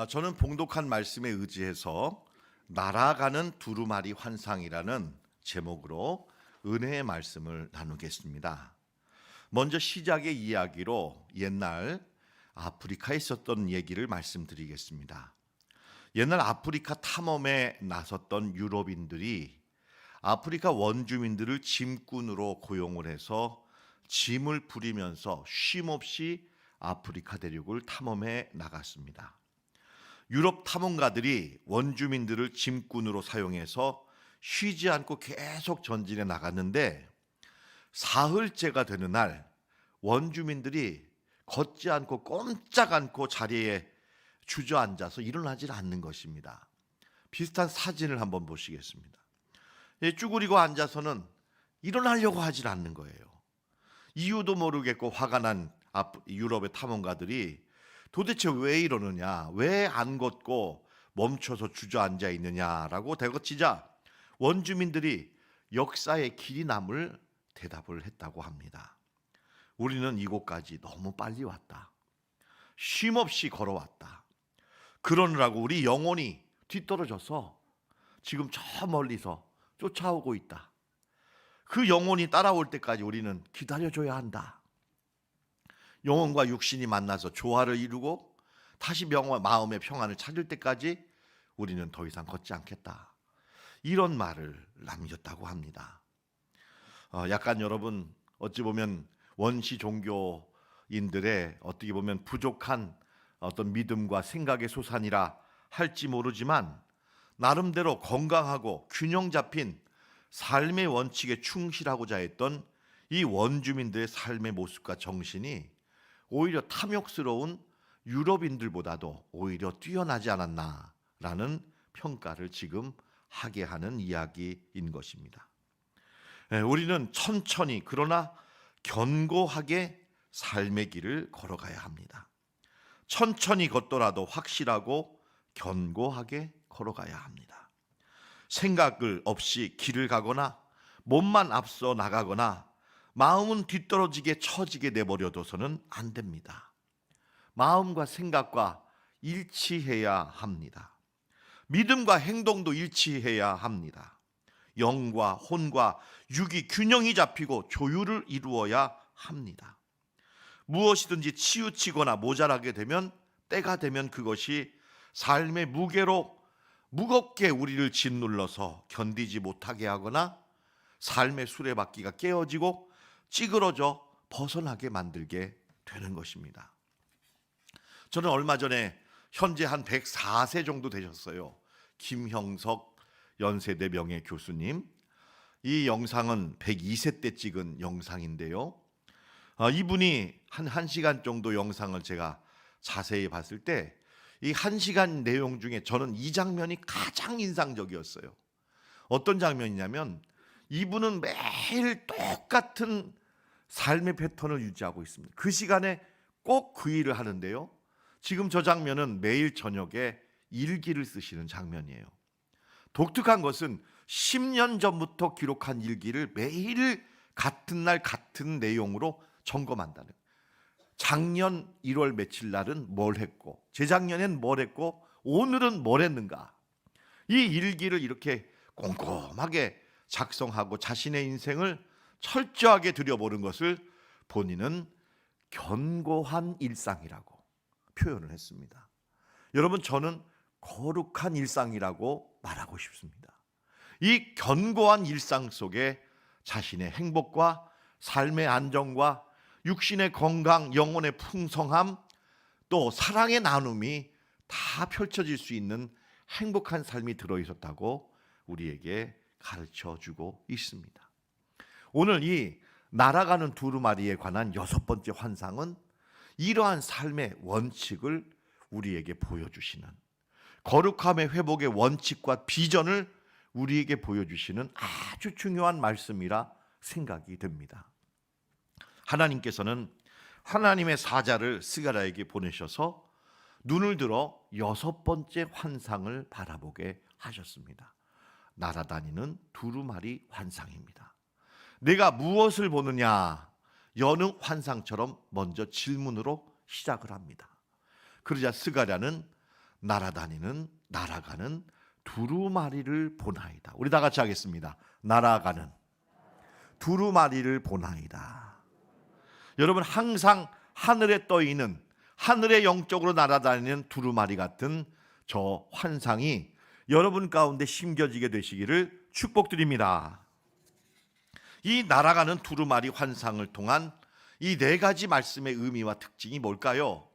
저는 봉독한 말씀에 의지해서 날아가는 두루마리 환상이라는 제목으로 은혜의 말씀을 나누겠습니다. 먼저 시작의 이야기로 옛날 아프리카에 있었던 얘기를 말씀드리겠습니다. 옛날 아프리카 탐험에 나섰던 유럽인들이 아프리카 원주민들을 짐꾼으로 고용을 해서 짐을 부리면서 쉼없이 아프리카 대륙을 탐험해 나갔습니다. 유럽 탐험가들이 원주민들을 짐꾼으로 사용해서 쉬지 않고 계속 전진해 나갔는데 사흘째가 되는 날 원주민들이 걷지 않고 꼼짝 않고 자리에 주저앉아서 일어나질 않는 것입니다. 비슷한 사진을 한번 보시겠습니다. 쭈그리고 앉아서는 일어나려고 하질 않는 거예요. 이유도 모르겠고 화가 난 유럽의 탐험가들이 도대체 왜 이러느냐, 왜 안 걷고 멈춰서 주저앉아 있느냐라고 대거치자 원주민들이 역사의 길이 남을 대답을 했다고 합니다. 우리는 이곳까지 너무 빨리 왔다. 쉼없이 걸어왔다. 그러느라고 우리 영혼이 뒤떨어져서 지금 저 멀리서 쫓아오고 있다. 그 영혼이 따라올 때까지 우리는 기다려줘야 한다. 영혼과 육신이 만나서 조화를 이루고 다시 마음의 평안을 찾을 때까지 우리는 더 이상 걷지 않겠다. 이런 말을 남겼다고 합니다. 약간 여러분 어찌 보면 원시 종교인들의 어떻게 보면 부족한 어떤 믿음과 생각의 소산이라 할지 모르지만 나름대로 건강하고 균형 잡힌 삶의 원칙에 충실하고자 했던 이 원주민들의 삶의 모습과 정신이 오히려 탐욕스러운 유럽인들보다도 오히려 뛰어나지 않았나라는 평가를 지금 하게 하는 이야기인 것입니다. 우리는 천천히 그러나 견고하게 삶의 길을 걸어가야 합니다. 천천히 걷더라도 확실하고 견고하게 걸어가야 합니다. 생각을 없이 길을 가거나 몸만 앞서 나가거나 마음은 뒤떨어지게 처지게 내버려둬서는 안 됩니다. 마음과 생각과 일치해야 합니다. 믿음과 행동도 일치해야 합니다. 영과 혼과 육이 균형이 잡히고 조율을 이루어야 합니다. 무엇이든지 치우치거나 모자라게 되면 때가 되면 그것이 삶의 무게로 무겁게 우리를 짓눌러서 견디지 못하게 하거나 삶의 수레바퀴가 깨어지고 찌그러져 벗어나게 만들게 되는 것입니다. 저는 얼마 전에 현재 한 104세 정도 되셨어요. 김형석 연세대 명예교수님. 이 영상은 102세 때 찍은 영상인데요. 이분이 한 1시간 정도 영상을 제가 자세히 봤을 때 이 1시간 내용 중에 저는 이 장면이 가장 인상적이었어요. 어떤 장면이냐면 이분은 매일 똑같은 삶의 패턴을 유지하고 있습니다. 그 시간에 꼭 그 일을 하는데요. 지금 저 장면은 매일 저녁에 일기를 쓰시는 장면이에요. 독특한 것은 10년 전부터 기록한 일기를 매일 같은 날 같은 내용으로 점검한다는 거예요. 작년 1월 며칠 날은 뭘 했고 재작년엔 뭘 했고 오늘은 뭘 했는가. 이 일기를 이렇게 꼼꼼하게 작성하고 자신의 인생을 철저하게 들여보는 것을 본인은 견고한 일상이라고 표현을 했습니다. 여러분, 저는 거룩한 일상이라고 말하고 싶습니다. 이 견고한 일상 속에 자신의 행복과 삶의 안정과 육신의 건강, 영혼의 풍성함, 또 사랑의 나눔이 다 펼쳐질 수 있는 행복한 삶이 들어있었다고 우리에게 가르쳐주고 있습니다. 오늘 이 날아가는 두루마리에 관한 6번째 환상은 이러한 삶의 원칙을 우리에게 보여주시는, 거룩함의 회복의 원칙과 비전을 우리에게 보여주시는 아주 중요한 말씀이라 생각이 됩니다. 하나님께서는 하나님의 사자를 스가랴에게 보내셔서 눈을 들어 6번째 환상을 바라보게 하셨습니다. 날아다니는 두루마리 환상입니다. 내가 무엇을 보느냐? 여느 환상처럼 먼저 질문으로 시작을 합니다. 그러자 스가랴는 날아다니는 날아가는 두루마리를 보나이다. 우리 다 같이 하겠습니다. 날아가는 두루마리를 보나이다. 여러분, 항상 하늘에 떠 있는, 하늘의 영적으로 날아다니는 두루마리 같은 저 환상이 여러분 가운데 심겨지게 되시기를 축복드립니다. 이 날아가는 두루마리 환상을 통한 이 네 가지 말씀의 의미와 특징이 뭘까요?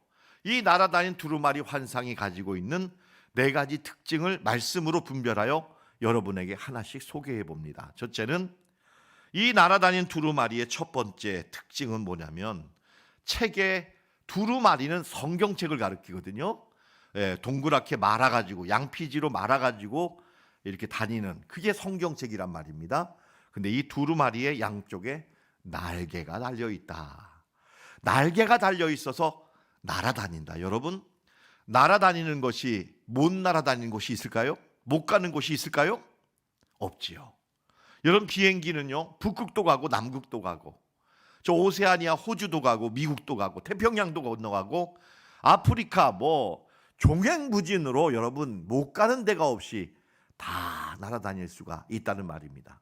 이 날아다니는 두루마리 환상이 가지고 있는 네 가지 특징을 말씀으로 분별하여 여러분에게 하나씩 소개해 봅니다. 첫째는, 이 날아다니는 두루마리의 첫 번째 특징은 뭐냐면, 책의 두루마리는 성경책을 가리키거든요. 동그랗게 말아가지고, 양피지로 말아가지고 이렇게 다니는, 그게 성경책이란 말입니다. 근데 이 두루마리의 양쪽에 날개가 달려 있다. 날개가 달려 있어서 날아다닌다. 여러분, 날아다니는 것이 못 날아다니는 곳이 있을까요? 못 가는 곳이 있을까요? 없지요. 여러분, 비행기는요, 북극도 가고 남극도 가고, 저 오세아니아 호주도 가고 미국도 가고 태평양도 건너가고 아프리카 종횡무진으로 여러분 못 가는 데가 없이 다 날아다닐 수가 있다는 말입니다.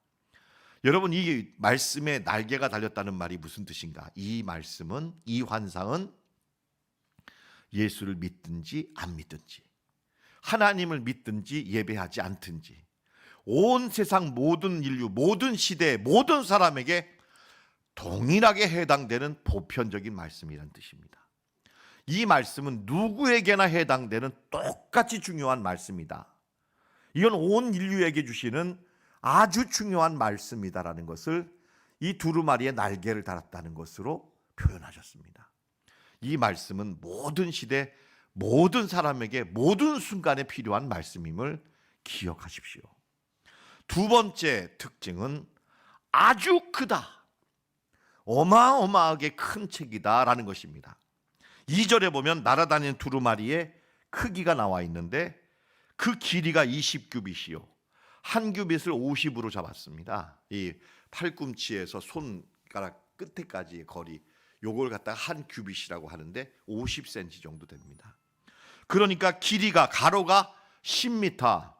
여러분, 이 말씀에 날개가 달렸다는 말이 무슨 뜻인가? 이 말씀은, 이 환상은 예수를 믿든지 안 믿든지, 하나님을 믿든지 예배하지 않든지, 온 세상 모든 인류, 모든 시대, 모든 사람에게 동일하게 해당되는 보편적인 말씀이란 뜻입니다. 이 말씀은 누구에게나 해당되는 똑같이 중요한 말씀이다. 이건 온 인류에게 주시는 아주 중요한 말씀이다라는 것을 이 두루마리의 날개를 달았다는 것으로 표현하셨습니다. 이 말씀은 모든 시대, 모든 사람에게 모든 순간에 필요한 말씀임을 기억하십시오. 두 번째 특징은 아주 크다, 어마어마하게 큰 책이다라는 것입니다. 2절에 보면 날아다니는 두루마리의 크기가 나와 있는데, 그 길이가 20규빗이요, 한 규빗을 50으로 잡았습니다. 이 팔꿈치에서 손가락 끝에까지의 거리, 요걸 갖다가 한 규빗이라고 하는데 50cm 정도 됩니다. 그러니까 길이가, 가로가 10m,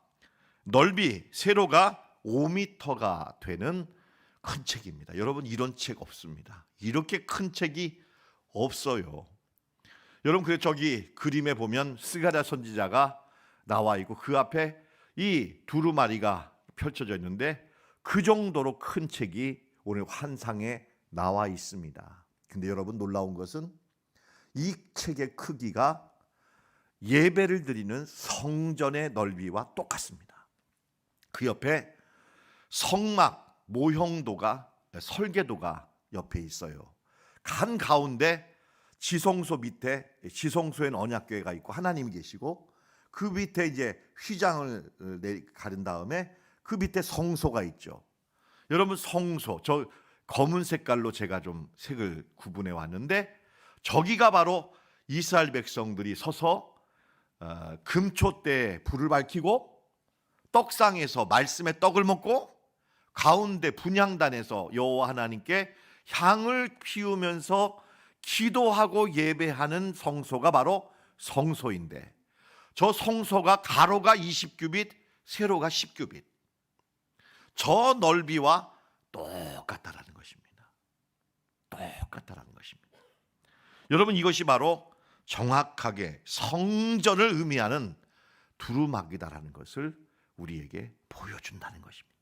넓이, 세로가 5m가 되는 큰 책입니다. 여러분, 이런 책 없습니다. 이렇게 큰 책이 없어요. 여러분, 그래서 저기 그림에 보면 스가랴 선지자가 나와 있고 그 앞에 이 두루마리가 펼쳐져 있는데, 그 정도로 큰 책이 오늘 환상에 나와 있습니다. 근데 여러분, 놀라운 것은 이 책의 크기가 예배를 드리는 성전의 넓이와 똑같습니다. 그 옆에 성막 모형도가, 설계도가 옆에 있어요. 간 가운데 지성소 밑에, 지성소에는 언약궤가 있고 하나님이 계시고, 그 밑에 이제 휘장을 가른 다음에 그 밑에 성소가 있죠. 여러분, 성소, 저 검은 색깔로 제가 좀 색을 구분해 왔는데, 저기가 바로 이스라엘 백성들이 서서 금초대에 불을 밝히고 떡상에서 말씀의 떡을 먹고 가운데 분향단에서 여호와 하나님께 향을 피우면서 기도하고 예배하는 성소가 바로 성소인데, 저 성소가 가로가 20규빗, 세로가 10규빗, 저 넓이와 똑같다라는 것입니다. 똑같다라는 것입니다. 여러분, 이것이 바로 정확하게 성전을 의미하는 두루마기다라는 것을 우리에게 보여준다는 것입니다.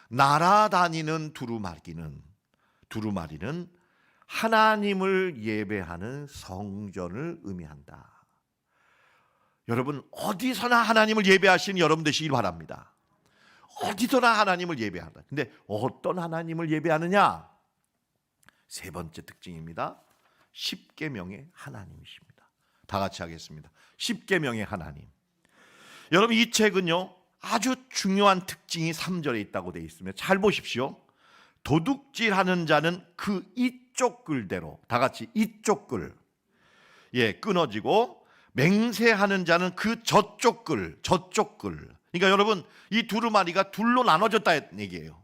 날아다니는 두루마리는 하나님을 예배하는 성전을 의미한다. 여러분, 어디서나 하나님을 예배하시는 여러분 되시길 바랍니다. 어디서나 하나님을 예배한다. 근데 어떤 하나님을 예배하느냐? 세 번째 특징입니다. 십계명의 하나님이십니다. 다 같이 하겠습니다. 십계명의 하나님. 여러분, 이 책은요, 아주 중요한 특징이 3절에 있다고 되어 있습니다. 잘 보십시오. 도둑질하는 자는 그 이쪽 글대로, 다 같이 이쪽 글, 끊어지고, 맹세하는 자는 그 저쪽 글. 그러니까 여러분, 이 두루마리가 둘로 나눠졌다는 얘기예요.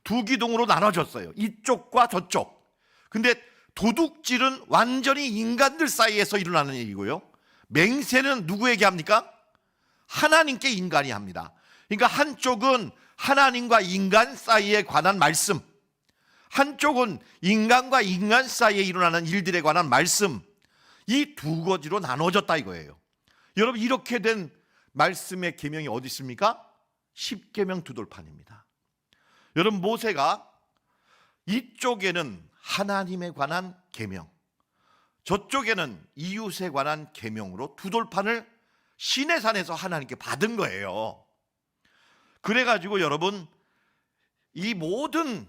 두 기둥으로 나눠졌어요. 이쪽과 저쪽. 근데 도둑질은 완전히 인간들 사이에서 일어나는 얘기고요, 맹세는 누구에게 합니까? 하나님께 인간이 합니다. 그러니까 한쪽은 하나님과 인간 사이에 관한 말씀, 한쪽은 인간과 인간 사이에 일어나는 일들에 관한 말씀, 이 두 가지로 나눠졌다 이거예요. 여러분, 이렇게 된 말씀의 계명이 어디 있습니까? 십계명 두 돌판입니다. 여러분, 모세가 이쪽에는 하나님에 관한 계명, 저쪽에는 이웃에 관한 계명으로 두 돌판을 시내산에서 하나님께 받은 거예요. 그래가지고 여러분, 이 모든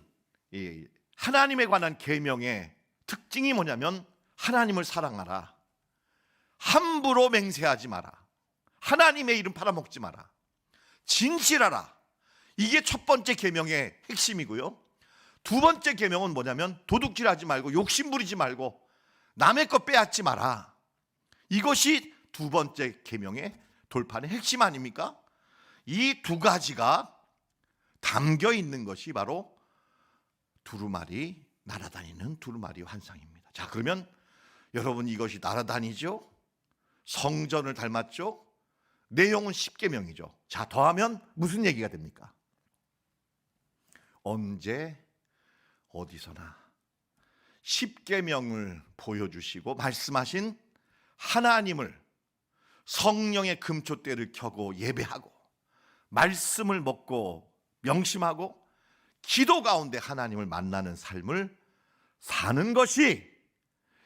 하나님에 관한 계명의 특징이 뭐냐면 하나님을 사랑하라, 함부로 맹세하지 마라, 하나님의 이름 팔아먹지 마라, 진실하라. 이게 첫 번째 계명의 핵심이고요. 두 번째 계명은 뭐냐면 도둑질하지 말고 욕심부리지 말고 남의 것 빼앗지 마라. 이것이 두 번째 계명의 돌판의 핵심 아닙니까? 이 두 가지가 담겨 있는 것이 바로 두루마리, 날아다니는 두루마리 환상입니다. 자, 그러면 여러분, 이것이 날아다니죠? 성전을 닮았죠? 내용은 십계명이죠. 자, 더하면 무슨 얘기가 됩니까? 언제 어디서나 십계명을 보여주시고 말씀하신 하나님을, 성령의 금초대를 켜고 예배하고 말씀을 먹고 명심하고 기도 가운데 하나님을 만나는 삶을 사는 것이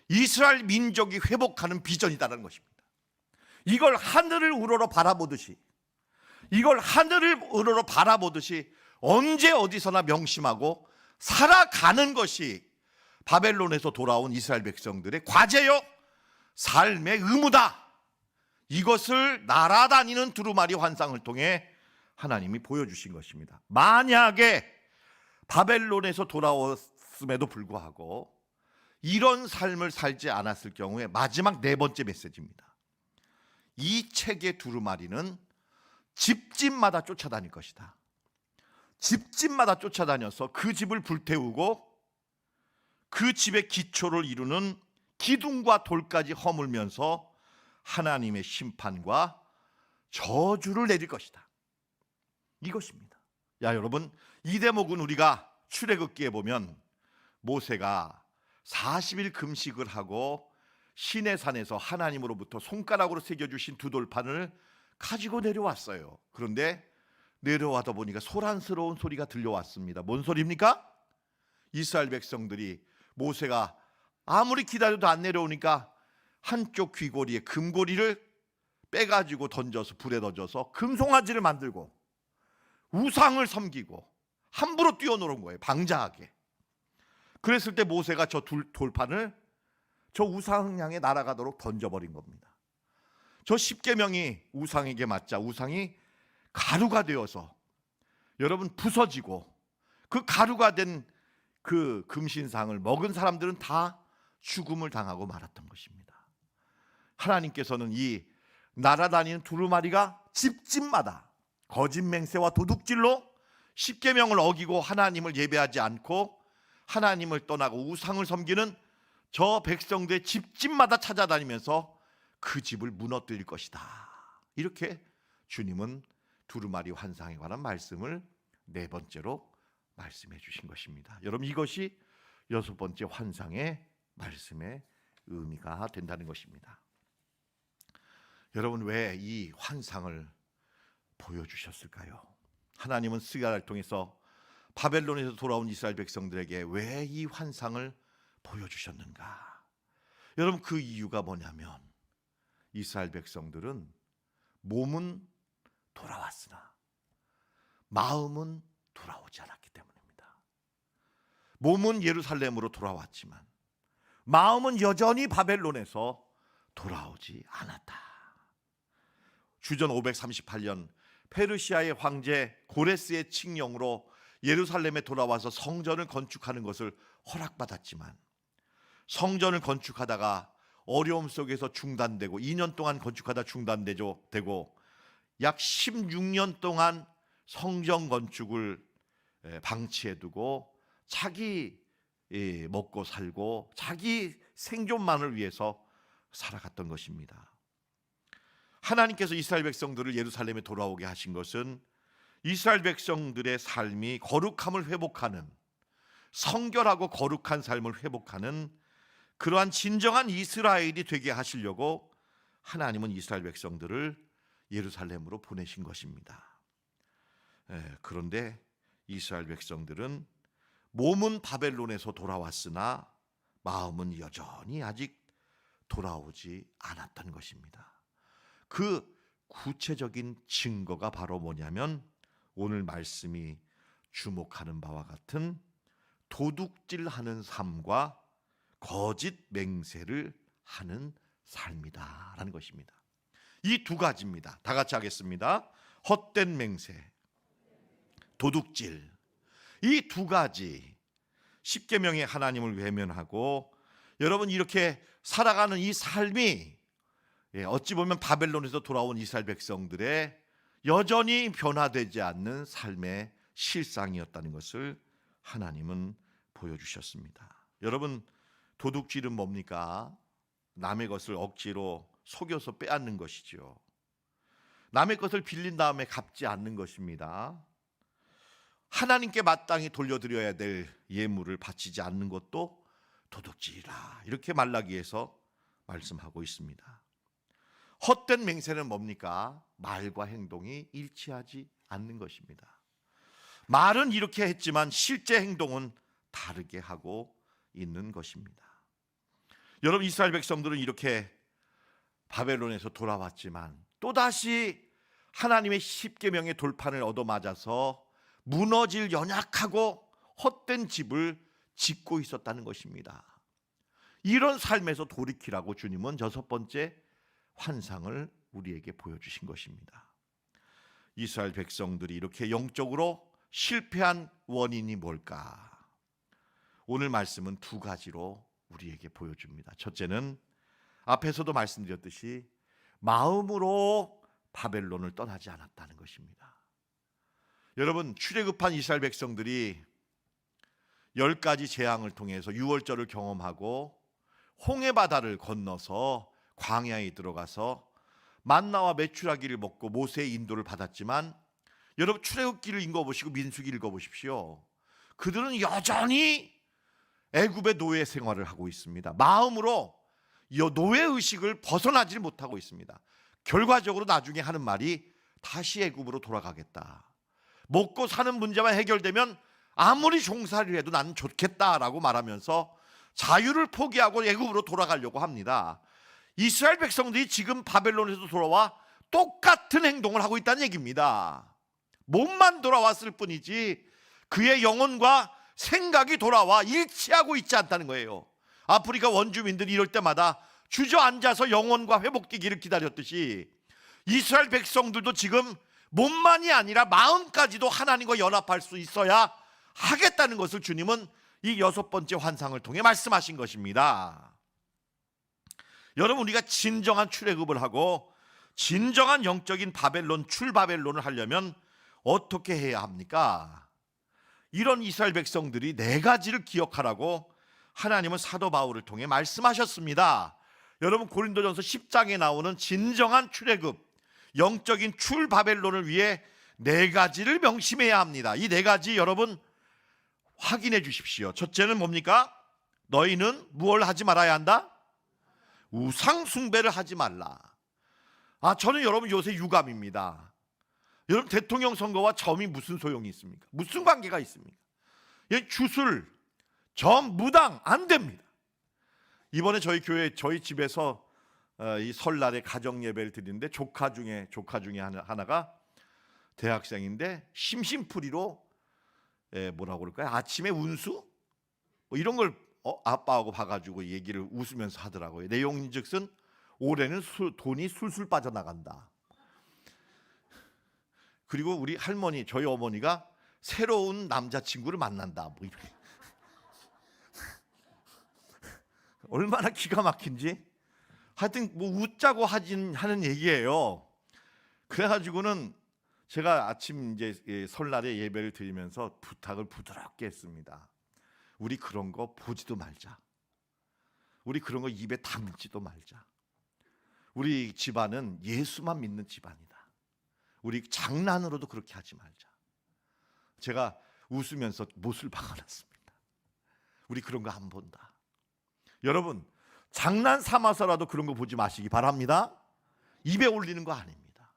이스라엘 민족이 회복하는 비전이다라는 것입니다. 이걸 하늘을 우러러 바라보듯이, 이걸 하늘을 우러러 바라보듯이 언제 어디서나 명심하고 살아가는 것이 바벨론에서 돌아온 이스라엘 백성들의 과제요, 삶의 의무다. 이것을 날아다니는 두루마리 환상을 통해 하나님이 보여주신 것입니다. 만약에 바벨론에서 돌아왔음에도 불구하고 이런 삶을 살지 않았을 경우에 마지막 네 번째 메시지입니다. 이 책의 두루마리는 집집마다 쫓아다닐 것이다. 집집마다 쫓아다녀서 그 집을 불태우고 그 집의 기초를 이루는 기둥과 돌까지 허물면서 하나님의 심판과 저주를 내릴 것이다. 이것입니다. 야, 여러분, 이 대목은 우리가 출애굽기에 보면 모세가 40일 금식을 하고 시내산에서 하나님으로부터 손가락으로 새겨주신 두 돌판을 가지고 내려왔어요. 그런데 내려와다 보니까 소란스러운 소리가 들려왔습니다. 뭔 소리입니까? 이스라엘 백성들이 모세가 아무리 기다려도 안 내려오니까 한쪽 귀고리에 금고리를 빼가지고 던져서 불에 던져서 금송아지를 만들고 우상을 섬기고 함부로 뛰어노는 거예요. 방자하게. 그랬을 때 모세가 저 돌판을 저 우상 향해 날아가도록 던져버린 겁니다. 저 십계명이 우상에게 맞자 우상이 가루가 되어서 여러분 부서지고, 그 가루가 된 그 금신상을 먹은 사람들은 다 죽음을 당하고 말았던 것입니다. 하나님께서는 이 날아다니는 두루마리가 집집마다 거짓 맹세와 도둑질로 십계명을 어기고 하나님을 예배하지 않고 하나님을 떠나고 우상을 섬기는 저 백성들의 집집마다 찾아다니면서 그 집을 무너뜨릴 것이다. 이렇게 주님은 두루마리 환상에 관한 말씀을 네 번째로 말씀해 주신 것입니다. 여러분, 이것이 여섯 번째 환상의 말씀의 의미가 된다는 것입니다. 여러분, 왜 이 환상을 보여주셨을까요? 하나님은 스가랴를 통해서 바벨론에서 돌아온 이스라엘 백성들에게 왜 이 환상을 보여주셨는가? 여러분, 그 이유가 뭐냐면 이스라엘 백성들은 몸은 돌아왔으나 마음은 돌아오지 않았기 때문입니다. 몸은 예루살렘으로 돌아왔지만 마음은 여전히 바벨론에서 돌아오지 않았다. 주전 538년 페르시아의 황제 고레스의 칙령으로 예루살렘에 돌아와서 성전을 건축하는 것을 허락받았지만 성전을 건축하다가 어려움 속에서 중단되고 2년 동안 건축하다 중단되고 약 16년 동안 성전 건축을 방치해두고 자기 먹고 살고 자기 생존만을 위해서 살아갔던 것입니다. 하나님께서 이스라엘 백성들을 예루살렘에 돌아오게 하신 것은 이스라엘 백성들의 삶이 거룩함을 회복하는, 성결하고 거룩한 삶을 회복하는 그러한 진정한 이스라엘이 되게 하시려고 하나님은 이스라엘 백성들을 예루살렘으로 보내신 것입니다. 그런데 이스라엘 백성들은 몸은 바벨론에서 돌아왔으나 마음은 여전히 아직 돌아오지 않았던 것입니다. 그 구체적인 증거가 바로 뭐냐면 오늘 말씀이 주목하는 바와 같은 도둑질하는 삶과 거짓 맹세를 하는 삶이다라는 것입니다. 이 두 가지입니다. 다 같이 하겠습니다. 헛된 맹세, 도둑질. 이 두 가지, 십계명의 하나님을 외면하고 여러분 이렇게 살아가는 이 삶이 어찌 보면 바벨론에서 돌아온 이스라엘 백성들의 여전히 변화되지 않는 삶의 실상이었다는 것을 하나님은 보여주셨습니다. 여러분, 도둑질은 뭡니까? 남의 것을 억지로 속여서 빼앗는 것이죠. 남의 것을 빌린 다음에 갚지 않는 것입니다. 하나님께 마땅히 돌려드려야 될 예물을 바치지 않는 것도 도둑질이라, 이렇게 말라기에서 말씀하고 있습니다. 헛된 맹세는 뭡니까? 말과 행동이 일치하지 않는 것입니다. 말은 이렇게 했지만 실제 행동은 다르게 하고 있는 것입니다. 여러분, 이스라엘 백성들은 이렇게 바벨론에서 돌아왔지만 또다시 하나님의 십계명의 돌판을 얻어맞아서 무너질 연약하고 헛된 집을 짓고 있었다는 것입니다. 이런 삶에서 돌이키라고 주님은 6번째 환상을 우리에게 보여주신 것입니다. 이스라엘 백성들이 이렇게 영적으로 실패한 원인이 뭘까? 오늘 말씀은 두 가지로 우리에게 보여줍니다. 첫째는 앞에서도 말씀드렸듯이 마음으로 바벨론을 떠나지 않았다는 것입니다. 여러분, 출애굽한 이스라엘 백성들이 10가지 재앙을 통해서 유월절을 경험하고 홍해바다를 건너서 광야에 들어가서 만나와 메추라기를 먹고 모세의 인도를 받았지만, 여러분 출애굽기를 읽어보시고 민수기 읽어보십시오. 그들은 여전히 애굽의 노예 생활을 하고 있습니다. 마음으로 이 노예의식을 벗어나지 못하고 있습니다. 결과적으로 나중에 하는 말이 다시 애굽으로 돌아가겠다. 먹고 사는 문제만 해결되면 아무리 종살이를 해도 나는 좋겠다라고 말하면서 자유를 포기하고 애굽으로 돌아가려고 합니다. 이스라엘 백성들이 지금 바벨론에서 돌아와 똑같은 행동을 하고 있다는 얘기입니다. 몸만 돌아왔을 뿐이지 그의 영혼과 생각이 돌아와 일치하고 있지 않다는 거예요. 아프리카 원주민들이 이럴 때마다 주저앉아서 영혼과 회복되기를 기다렸듯이 이스라엘 백성들도 지금 몸만이 아니라 마음까지도 하나님과 연합할 수 있어야 하겠다는 것을 주님은 이 6번째 환상을 통해 말씀하신 것입니다. 여러분, 우리가 진정한 출애굽을 하고 진정한 영적인 바벨론, 출바벨론을 하려면 어떻게 해야 합니까? 이런 이스라엘 백성들이 4가지를 기억하라고 하나님은 사도 바울을 통해 말씀하셨습니다. 여러분, 고린도전서 10장에 나오는 진정한 출애굽, 영적인 출바벨론을 위해 4가지를 명심해야 합니다. 이 4가지 여러분 확인해 주십시오. 첫째는 뭡니까? 너희는 무엇을 하지 말아야 한다? 우상 숭배를 하지 말라. 저는 여러분 요새 유감입니다. 여러분, 대통령 선거와 점이 무슨 소용이 있습니까? 무슨 관계가 있습니까? 주술, 점, 무당 안 됩니다. 이번에 저희 교회, 저희 집에서 이 설날에 가정 예배를 드리는데 조카 중에 하나가 대학생인데 심심풀이로 뭐라고 그럴까요? 아침에 운수? 뭐 이런 걸 아빠하고 봐가지고 얘기를 웃으면서 하더라고요. 내용인즉슨 올해는 돈이 술술 빠져나간다. 그리고 우리 할머니, 저희 어머니가 새로운 남자친구를 만난다. 뭐 이렇게. 얼마나 기가 막힌지. 하여튼 뭐 웃자고 하는 얘기예요. 그래가지고는 제가 아침 이제 설날에 예배를 드리면서 부탁을 부드럽게 했습니다. 우리 그런 거 보지도 말자. 우리 그런 거 입에 담지도 말자. 우리 집안은 예수만 믿는 집안이다. 우리 장난으로도 그렇게 하지 말자. 제가 웃으면서 못을 박아놨습니다. 우리 그런 거 안 본다. 여러분, 장난 삼아서라도 그런 거 보지 마시기 바랍니다. 입에 올리는 거 아닙니다.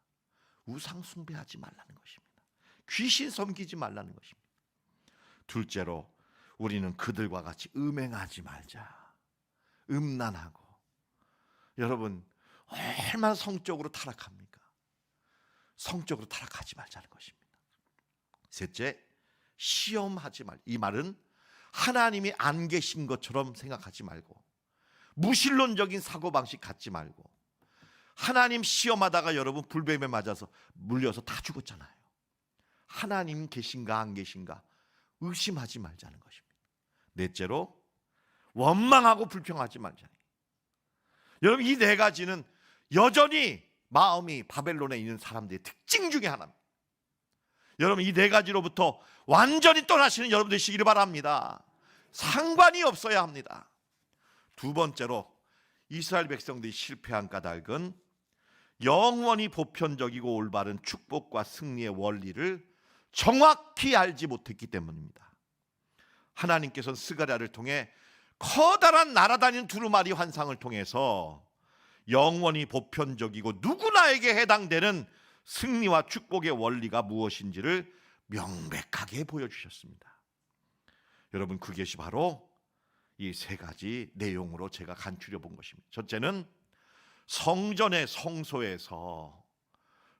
우상 숭배하지 말라는 것입니다. 귀신 섬기지 말라는 것입니다. 둘째로, 우리는 그들과 같이 음행하지 말자. 음란하고. 여러분, 얼마나 성적으로 타락합니까? 성적으로 타락하지 말자는 것입니다. 셋째, 시험하지 말. 이 말은 하나님이 안 계신 것처럼 생각하지 말고, 무신론적인 사고방식 갖지 말고, 하나님 시험하다가 여러분 불뱀에 맞아서 물려서 다 죽었잖아요. 하나님 계신가 안 계신가 의심하지 말자는 것입니다. 넷째로, 원망하고 불평하지 말자는. 여러분, 이 네 가지는 여전히 마음이 바벨론에 있는 사람들의 특징 중에 하나입니다. 여러분, 이 네 가지로부터 완전히 떠나시는 여러분 되시기를 바랍니다. 상관이 없어야 합니다. 두 번째로, 이스라엘 백성들이 실패한 까닭은 영원히 보편적이고 올바른 축복과 승리의 원리를 정확히 알지 못했기 때문입니다. 하나님께서는 스가랴를 통해 커다란 날아다니는 두루마리 환상을 통해서 영원히 보편적이고 누구나에게 해당되는 승리와 축복의 원리가 무엇인지를 명백하게 보여주셨습니다. 여러분, 그것이 바로 이 세 가지 내용으로 제가 간추려 본 것입니다. 첫째는 성전의 성소에서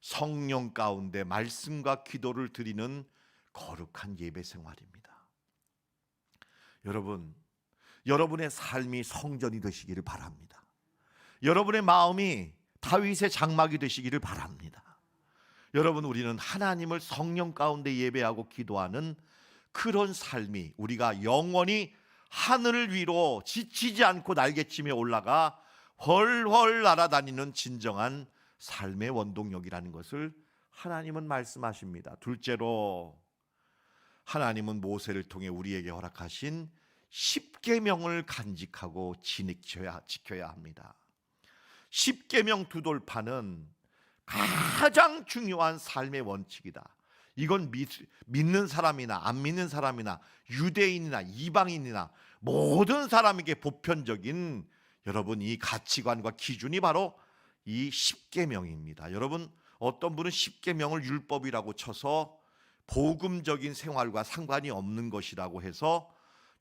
성령 가운데 말씀과 기도를 드리는 거룩한 예배 생활입니다. 여러분, 여러분의 삶이 성전이 되시기를 바랍니다. 여러분의 마음이 다윗의 장막이 되시기를 바랍니다. 여러분, 우리는 하나님을 성령 가운데 예배하고 기도하는 그런 삶이 우리가 영원히 하늘 위로 지치지 않고 날개치며 올라가 훨훨 날아다니는 진정한 삶의 원동력이라는 것을 하나님은 말씀하십니다. 둘째로, 하나님은 모세를 통해 우리에게 허락하신 십계명을 간직하고 지켜야 합니다. 십계명 두 돌파는 가장 중요한 삶의 원칙이다. 이건 믿는 사람이나 안 믿는 사람이나 유대인이나 이방인이나 모든 사람에게 보편적인 여러분 이 가치관과 기준이 바로 이 십계명입니다. 여러분, 어떤 분은 십계명을 율법이라고 쳐서 복음적인 생활과 상관이 없는 것이라고 해서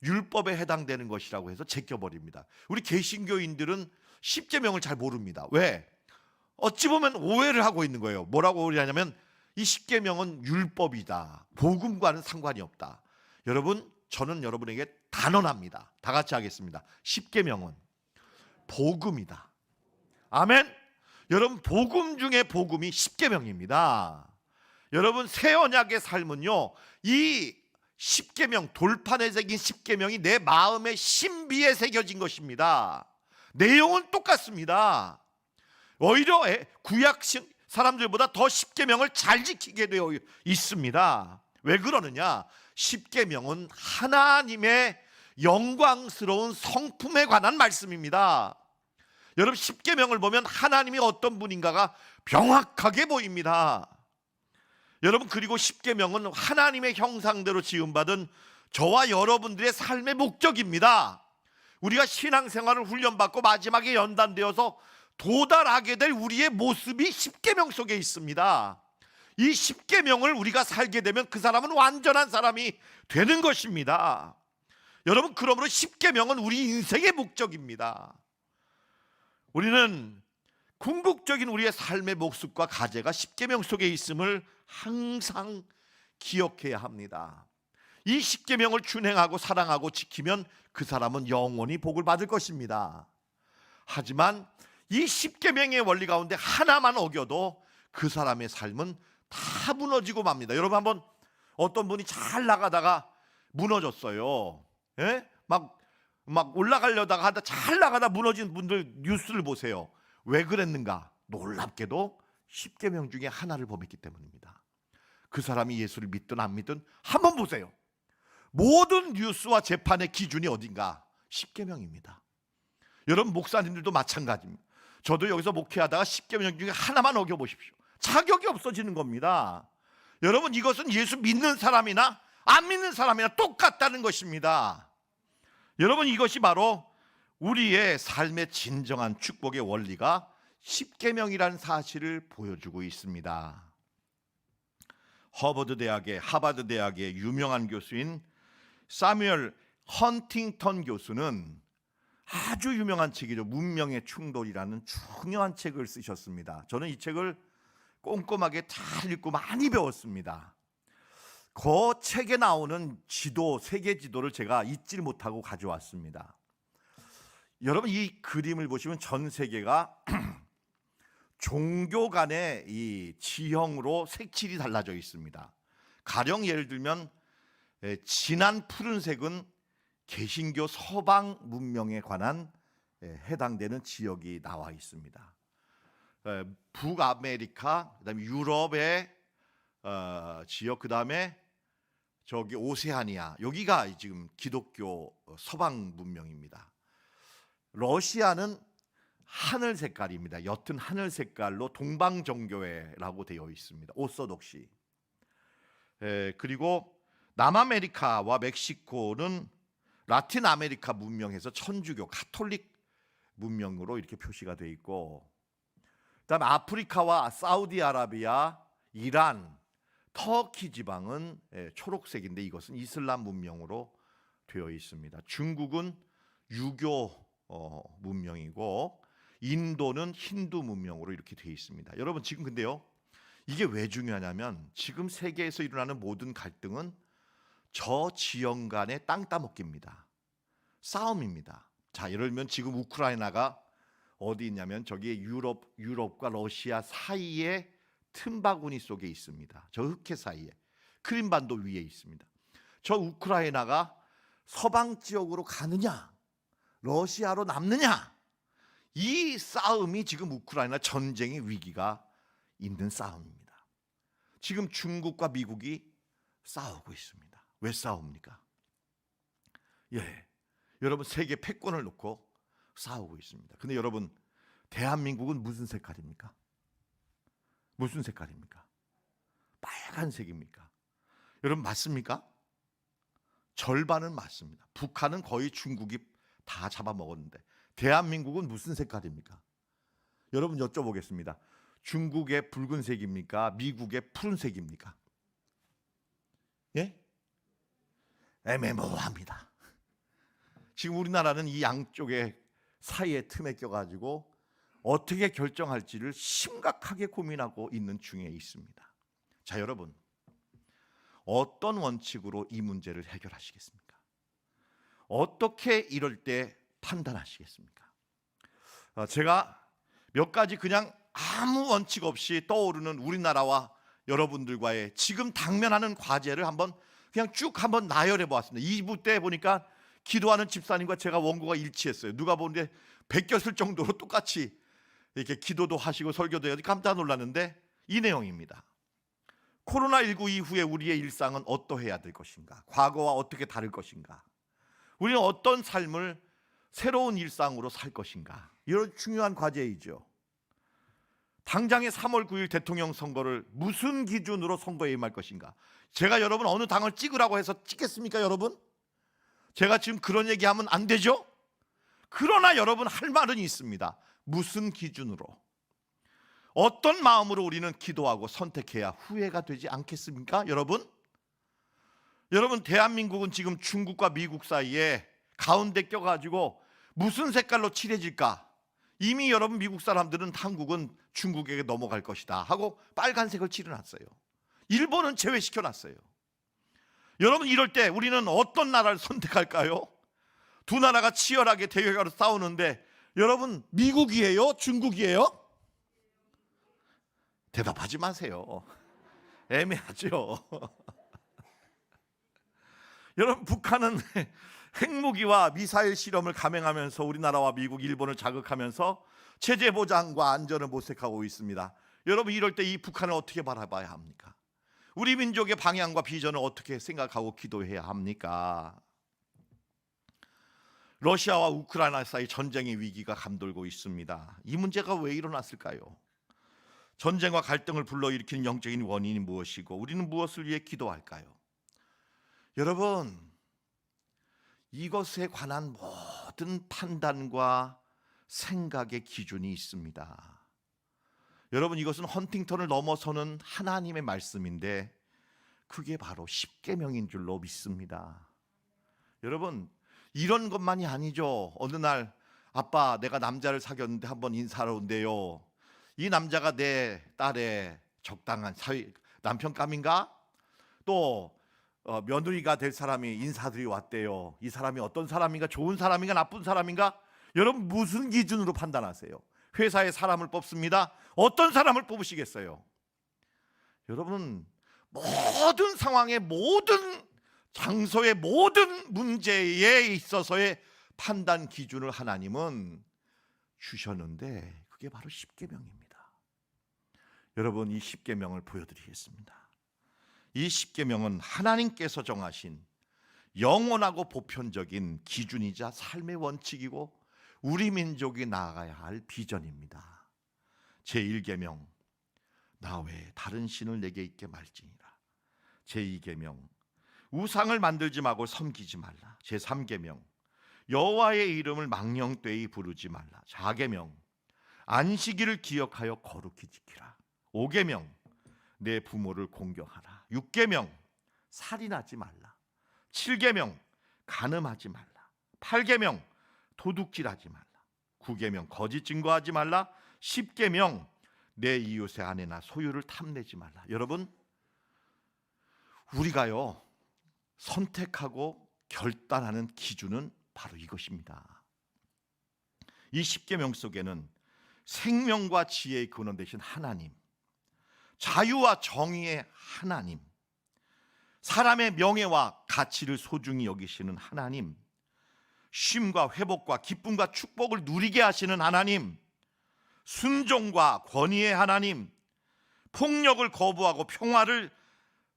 율법에 해당되는 것이라고 해서 제껴버립니다. 우리 개신교인들은 십계명을 잘 모릅니다. 왜? 어찌 보면 오해를 하고 있는 거예요. 뭐라고 오해하냐면 이 십계명은 율법이다. 복음과는 상관이 없다. 여러분, 저는 여러분에게 단언합니다. 다 같이 하겠습니다. 십계명은 복음이다. 아멘. 여러분, 복음 중에 복음이 십계명입니다. 여러분, 새 언약의 삶은요, 이 십계명, 돌판에 새긴 십계명이 내 마음의 신비에 새겨진 것입니다. 내용은 똑같습니다. 오히려 구약 사람들보다 더 십계명을 잘 지키게 되어 있습니다. 왜 그러느냐? 십계명은 하나님의 영광스러운 성품에 관한 말씀입니다. 여러분, 십계명을 보면 하나님이 어떤 분인가가 명확하게 보입니다. 여러분, 그리고 십계명은 하나님의 형상대로 지음받은 저와 여러분들의 삶의 목적입니다. 우리가 신앙생활을 훈련받고 마지막에 연단되어서 도달하게 될 우리의 모습이 십계명 속에 있습니다. 이 십계명을 우리가 살게 되면 그 사람은 완전한 사람이 되는 것입니다. 여러분, 그러므로 십계명은 우리 인생의 목적입니다. 우리는 궁극적인 우리의 삶의 목적과 가제가 십계명 속에 있음을 항상 기억해야 합니다. 이 십계명을 준행하고 사랑하고 지키면 그 사람은 영원히 복을 받을 것입니다. 하지만 이 십계명의 원리 가운데 하나만 어겨도 그 사람의 삶은 다 무너지고 맙니다. 여러분, 한번 어떤 분이 잘 나가다가 무너졌어요. 예? 막 올라가려다가 하다 잘 나가다 무너진 분들 뉴스를 보세요. 왜 그랬는가? 놀랍게도 십계명 중에 하나를 범했기 때문입니다. 그 사람이 예수를 믿든 안 믿든 한번 보세요. 모든 뉴스와 재판의 기준이 어딘가? 십계명입니다. 여러분, 목사님들도 마찬가지입니다. 저도 여기서 목회하다가 10계명 중에 하나만 어겨보십시오. 자격이 없어지는 겁니다. 여러분, 이것은 예수 믿는 사람이나 안 믿는 사람이나 똑같다는 것입니다. 여러분, 이것이 바로 우리의 삶의 진정한 축복의 원리가 10계명이라는 사실을 보여주고 있습니다. 허버드 대학의 하버드 대학의 유명한 교수인 사뮤엘 헌팅턴 교수는 아주 유명한 책이죠. 문명의 충돌이라는 중요한 책을 쓰셨습니다. 저는 이 책을 꼼꼼하게 잘 읽고 많이 배웠습니다. 그 책에 나오는 지도, 세계 지도를 제가 잊지 못하고 가져왔습니다. 여러분, 이 그림을 보시면 전 세계가 종교 간의 이 지형으로 색칠이 달라져 있습니다. 가령 예를 들면 진한 푸른색은 개신교 서방 문명에 관한 해당되는 지역이 나와 있습니다. 북아메리카, 그다음에 유럽의 지역, 그다음에 저기 오세아니아, 여기가 지금 기독교 서방 문명입니다. 러시아는 하늘 색깔입니다. 옅은 하늘 색깔로 동방정교회라고 되어 있습니다. 오소독시. 그리고 남아메리카와 멕시코는 라틴 아메리카 문명에서 천주교 가톨릭 문명으로 이렇게 표시가 되어 있고, 그다음에 아프리카와 사우디아라비아, 이란, 터키 지방은 초록색인데 이것은 이슬람 문명으로 되어 있습니다. 중국은 유교 문명이고 인도는 힌두 문명으로 이렇게 되어 있습니다. 여러분, 지금 근데요, 이게 왜 중요하냐면 지금 세계에서 일어나는 모든 갈등은 저 지형 간의 땅 따먹기입니다. 싸움입니다. 자, 예를 들면 지금 우크라이나가 어디 있냐면 저기 유럽과 러시아 사이에 틈바구니 속에 있습니다. 저 흑해 사이에, 크림반도 위에 있습니다. 저 우크라이나가 서방 지역으로 가느냐, 러시아로 남느냐, 이 싸움이 지금 우크라이나 전쟁의 위기가 있는 싸움입니다. 지금 중국과 미국이 싸우고 있습니다. 왜 싸웁니까? 여러분, 세계 패권을 놓고 싸우고 있습니다. 근데 여러분, 대한민국은 무슨 색깔입니까? 무슨 색깔입니까? 빨간색입니까? 여러분, 맞습니까? 절반은 맞습니다. 북한은 거의 중국이 다 잡아먹었는데 대한민국은 무슨 색깔입니까? 여러분, 여쭤보겠습니다. 중국의 붉은색입니까? 미국의 푸른색입니까? 예? 애매모호합니다. 지금 우리나라는 이 양쪽의 사이에 틈에 껴가지고 어떻게 결정할지를 심각하게 고민하고 있는 중에 있습니다. 자, 여러분, 어떤 원칙으로 이 문제를 해결하시겠습니까? 어떻게 이럴 때 판단하시겠습니까? 제가 몇 가지 그냥 아무 원칙 없이 떠오르는 우리나라와 여러분들과의 지금 당면하는 과제를 한번 그냥 쭉 한번 나열해 보았습니다. 2부 때 보니까 기도하는 집사님과 제가 원고가 일치했어요. 누가 보는데 베꼈을 정도로 똑같이 이렇게 기도도 하시고 설교도 해야 깜짝 놀랐는데 이 내용입니다. 코로나19 이후에 우리의 일상은 어떠해야 될 것인가? 과거와 어떻게 다를 것인가? 우리는 어떤 삶을 새로운 일상으로 살 것인가? 이런 중요한 과제이죠. 당장의 3월 9일 대통령 선거를 무슨 기준으로 선거에 임할 것인가? 제가 여러분 어느 당을 찍으라고 해서 찍겠습니까, 여러분? 제가 지금 그런 얘기하면 안 되죠? 그러나 여러분, 할 말은 있습니다. 무슨 기준으로? 어떤 마음으로 우리는 기도하고 선택해야 후회가 되지 않겠습니까, 여러분? 여러분, 대한민국은 지금 중국과 미국 사이에 가운데 껴가지고 무슨 색깔로 칠해질까? 이미 여러분, 미국 사람들은 한국은 중국에게 넘어갈 것이다 하고 빨간색을 칠해놨어요. 일본은 제외시켜놨어요. 여러분, 이럴 때 우리는 어떤 나라를 선택할까요? 두 나라가 치열하게 대결하러 싸우는데 여러분, 미국이에요? 중국이에요? 대답하지 마세요. 애매하죠. 여러분, 북한은 핵무기와 미사일 실험을 감행하면서 우리나라와 미국, 일본을 자극하면서 체제 보장과 안전을 모색하고 있습니다. 여러분, 이럴 때 이 북한을 어떻게 바라봐야 합니까? 우리 민족의 방향과 비전을 어떻게 생각하고 기도해야 합니까? 러시아와 우크라이나 사이 전쟁의 위기가 감돌고 있습니다. 이 문제가 왜 일어났을까요? 전쟁과 갈등을 불러일으키는 영적인 원인이 무엇이고 우리는 무엇을 위해 기도할까요? 여러분, 이것에 관한 모든 판단과 생각의 기준이 있습니다. 여러분, 이것은 헌팅턴을 넘어서는 하나님의 말씀인데 그게 바로 십계명인 줄로 믿습니다. 여러분, 이런 것만이 아니죠. 어느 날 아빠, 내가 남자를 사귀었는데 한번 인사하러 온대요. 이 남자가 내 딸의 적당한 남편감인가? 또 며느리가 될 사람이 인사드리러 왔대요. 이 사람이 어떤 사람인가? 좋은 사람인가? 나쁜 사람인가? 여러분, 무슨 기준으로 판단하세요? 회사에 사람을 뽑습니다. 어떤 사람을 뽑으시겠어요? 여러분, 모든 상황에, 모든 장소의 모든 문제에 있어서의 판단 기준을 하나님은 주셨는데 그게 바로 십계명입니다. 여러분, 이 십계명을 보여드리겠습니다. 이 십계명은 하나님께서 정하신 영원하고 보편적인 기준이자 삶의 원칙이고 우리 민족이 나아가야 할 비전입니다. 제1계명, 나 외에 다른 신을 내게 있게 말지니라. 제2계명, 우상을 만들지 말고 섬기지 말라. 제3계명, 여호와의 이름을 망령되이 부르지 말라. 4계명, 안식일을 기억하여 거룩히 지키라. 5계명, 내 부모를 공경하라. 6계명, 살인하지 말라. 7계명, 간음하지 말라. 8계명, 도둑질하지 말라. 9계명, 거짓 증거하지 말라. 10계명, 내 이웃의 아내나 소유를 탐내지 말라. 여러분, 우리가요 선택하고 결단하는 기준은 바로 이것입니다. 이 십계명 속에는 생명과 지혜의 근원 되신 하나님, 자유와 정의의 하나님, 사람의 명예와 가치를 소중히 여기시는 하나님, 쉼과 회복과 기쁨과 축복을 누리게 하시는 하나님, 순종과 권위의 하나님, 폭력을 거부하고 평화를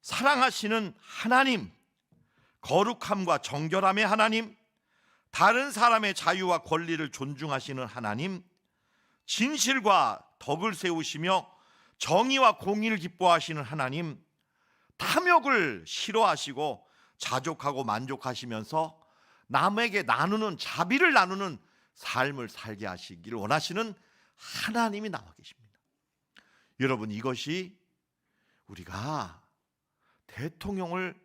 사랑하시는 하나님, 거룩함과 정결함의 하나님, 다른 사람의 자유와 권리를 존중하시는 하나님, 진실과 덕을 세우시며 정의와 공의를 기뻐하시는 하나님, 탐욕을 싫어하시고 자족하고 만족하시면서 남에게 나누는, 자비를 나누는 삶을 살게 하시기를 원하시는 하나님이 나와 계십니다. 여러분, 이것이 우리가 대통령을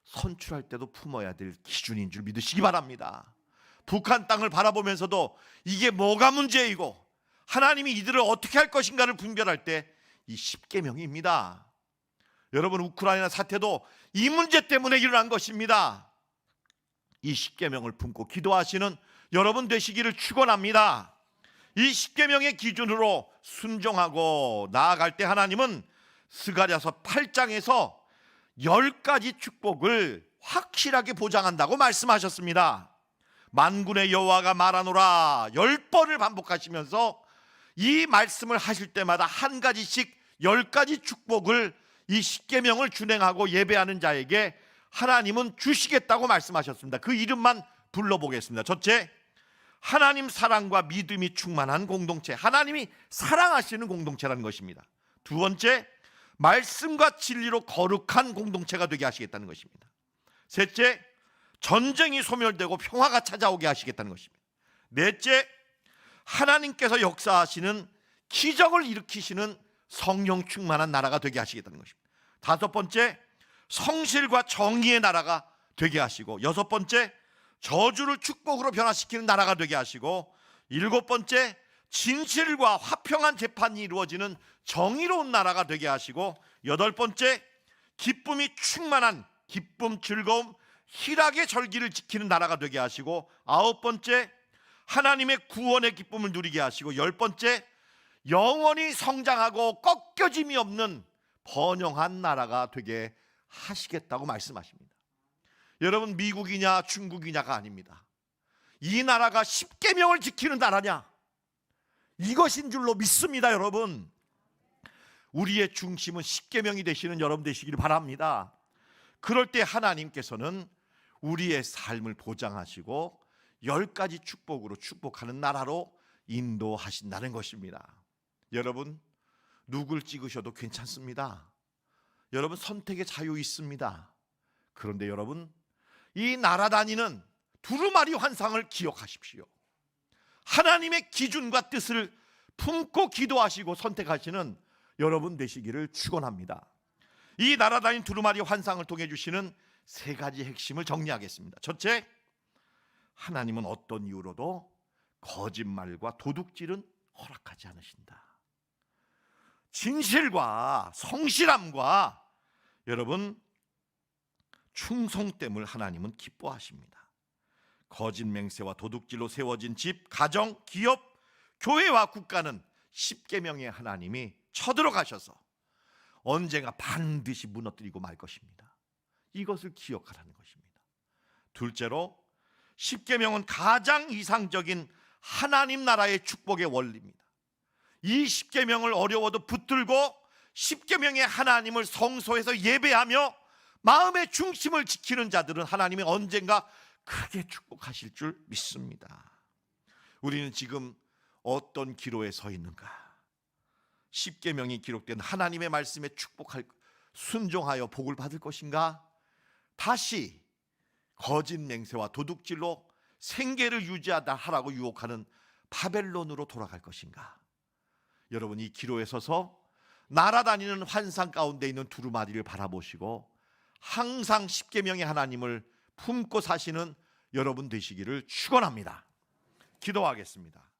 선출할 때도 품어야 될 기준인 줄 믿으시기 바랍니다. 북한 땅을 바라보면서도 이게 뭐가 문제이고 하나님이 이들을 어떻게 할 것인가를 분별할 때 이 십계명입니다. 여러분, 우크라이나 사태도 이 문제 때문에 일어난 것입니다. 이 십계명을 품고 기도하시는 여러분 되시기를 축원합니다. 이 십계명의 기준으로 순종하고 나아갈 때 하나님은 스가랴서 8장에서 10가지 축복을 확실하게 보장한다고 말씀하셨습니다. 만군의 여호와가 말하노라 10번을 반복하시면서 이 말씀을 하실 때마다 한 가지씩 10가지 축복을 이 십계명을 준행하고 예배하는 자에게 하나님은 주시겠다고 말씀하셨습니다. 그 이름만 불러보겠습니다. 첫째, 하나님 사랑과 믿음이 충만한 공동체, 하나님이 사랑하시는 공동체라는 것입니다. 두 번째, 말씀과 진리로 거룩한 공동체가 되게 하시겠다는 것입니다. 셋째, 전쟁이 소멸되고 평화가 찾아오게 하시겠다는 것입니다. 넷째, 하나님께서 역사하시는 기적을 일으키시는 성령 충만한 나라가 되게 하시겠다는 것입니다. 다섯 번째, 성실과 정의의 나라가 되게 하시고, 여섯 번째, 저주를 축복으로 변화시키는 나라가 되게 하시고, 일곱 번째, 진실과 화평한 재판이 이루어지는 정의로운 나라가 되게 하시고, 여덟 번째, 기쁨이 충만한 기쁨, 즐거움, 희락의 절기를 지키는 나라가 되게 하시고, 아홉 번째, 하나님의 구원의 기쁨을 누리게 하시고, 열 번째, 영원히 성장하고 꺾여짐이 없는 번영한 나라가 되게 하시겠다고 말씀하십니다. 여러분, 미국이냐 중국이냐가 아닙니다. 이 나라가 십계명을 지키는 나라냐, 이것인 줄로 믿습니다. 여러분, 우리의 중심은 십계명이 되시는 여러분 되시기를 바랍니다. 그럴 때 하나님께서는 우리의 삶을 보장하시고 10가지 축복으로 축복하는 나라로 인도하신다는 것입니다. 여러분, 누굴 찍으셔도 괜찮습니다. 여러분, 선택의 자유 있습니다. 그런데 여러분, 이 날아다니는 두루마리 환상을 기억하십시오. 하나님의 기준과 뜻을 품고 기도하시고 선택하시는 여러분 되시기를 축원합니다. 이 날아다니는 두루마리 환상을 통해 주시는 3가지 핵심을 정리하겠습니다. 첫째, 하나님은 어떤 이유로도 거짓말과 도둑질은 허락하지 않으신다. 진실과 성실함과 여러분 충성됨을 하나님은 기뻐하십니다. 거짓 맹세와 도둑질로 세워진 집, 가정, 기업, 교회와 국가는 십계명의 하나님이 쳐들어가셔서 언젠가 반드시 무너뜨리고 말 것입니다. 이것을 기억하라는 것입니다. 둘째로, 십계명은 가장 이상적인 하나님 나라의 축복의 원리입니다. 이 십계명을 어려워도 붙들고 십계명의 하나님을 성소에서 예배하며 마음의 중심을 지키는 자들은 하나님이 언젠가 크게 축복하실 줄 믿습니다. 우리는 지금 어떤 기로에 서 있는가? 십계명이 기록된 하나님의 말씀에 축복할, 순종하여 복을 받을 것인가? 다시 거짓 맹세와 도둑질로 생계를 유지하다 하라고 유혹하는 바벨론으로 돌아갈 것인가? 여러분, 이 기로에 서서 날아다니는 환상 가운데 있는 두루마리를 바라보시고 항상 십계명의 하나님을 품고 사시는 여러분 되시기를 축원합니다. 기도하겠습니다.